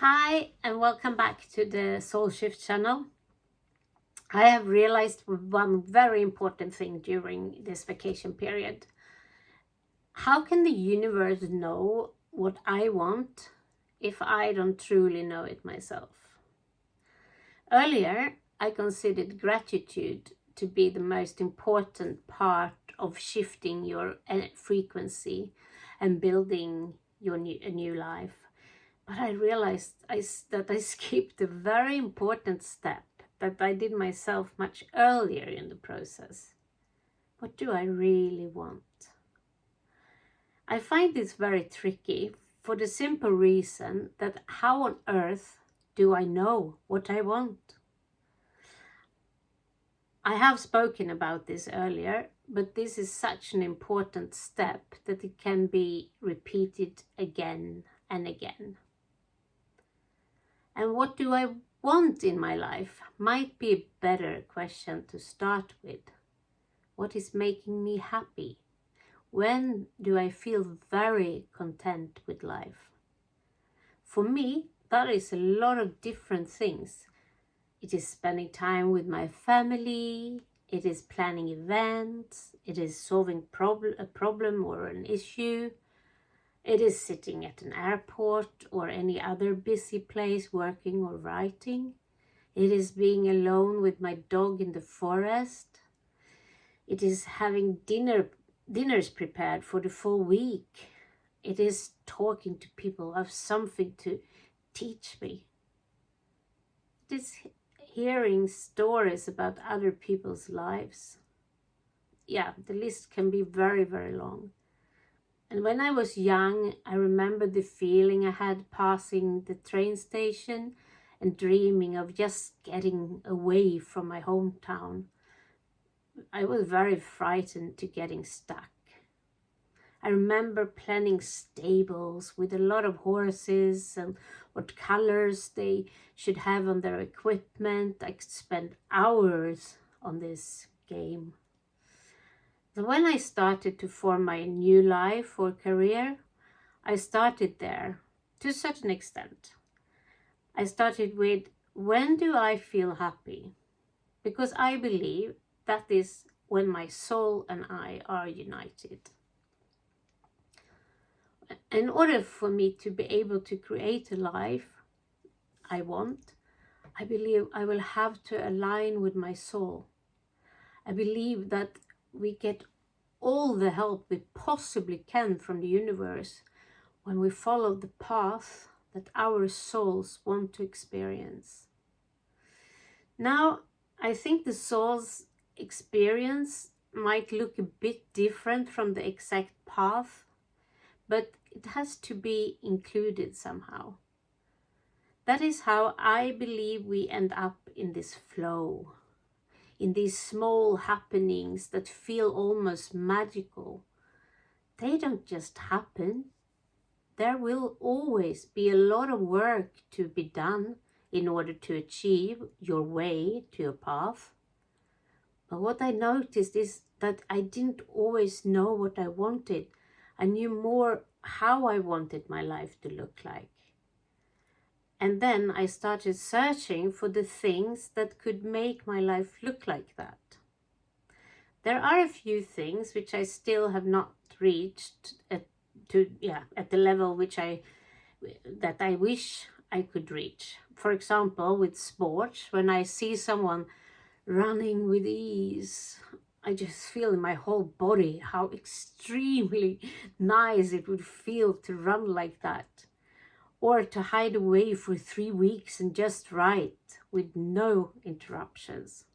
Hi and welcome back to the Soul Shift channel. I have realized one very important thing during this vacation period. How can the universe know what I want if I don't truly know it myself? Earlier, I considered gratitude to be the most important part of shifting your frequency and building a new life. But I realized that I skipped a very important step that I did myself much earlier in the process. What do I really want? I find this very tricky for the simple reason that how on earth do I know what I want? I have spoken about this earlier, but this is such an important step that it can be repeated again and again. And what do I want in my life might be a better question to start with. What is making me happy? When do I feel very content with life? For me, that is a lot of different things. It is spending time with my family, it is planning events, it is solving a problem or an issue. It is sitting at an airport or any other busy place working or writing. It is being alone with my dog in the forest. It is having dinners prepared for the full week. It is talking to people who have something to teach me. It is hearing stories about other people's lives. Yeah, the list can be very, very long. And when I was young, I remember the feeling I had passing the train station and dreaming of just getting away from my hometown. I was very frightened to getting stuck. I remember planning stables with a lot of horses and what colors they should have on their equipment. I could spend hours on this game. So when I started to form my new life or career, I started there to a certain extent. I started with, when do I feel happy? Because I believe that is when my soul and I are united. In order for me to be able to create a life I want, I believe I will have to align with my soul. I believe that we get all the help we possibly can from the universe when we follow the path that our souls want to experience. Now, I think the soul's experience might look a bit different from the exact path, but it has to be included somehow. That is how I believe we end up in this flow, in these small happenings that feel almost magical. They don't just happen. There will always be a lot of work to be done in order to achieve your way to a path. But what I noticed is that I didn't always know what I wanted. I knew more how I wanted my life to look like. And then I started searching for the things that could make my life look like that. There are a few things which I still have not reached at the level that I wish I could reach. For example, with sports, when I see someone running with ease, I just feel in my whole body how extremely nice it would feel to run like that. Or to hide away for 3 weeks and just write with no interruptions.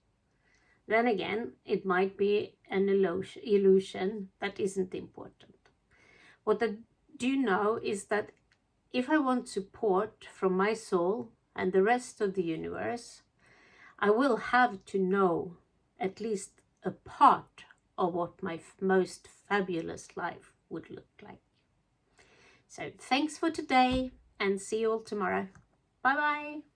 Then again, it might be an illusion that isn't important. What I do know is that if I want support from my soul and the rest of the universe, I will have to know at least a part of what my most fabulous life would look like. So thanks for today and see you all tomorrow. Bye bye.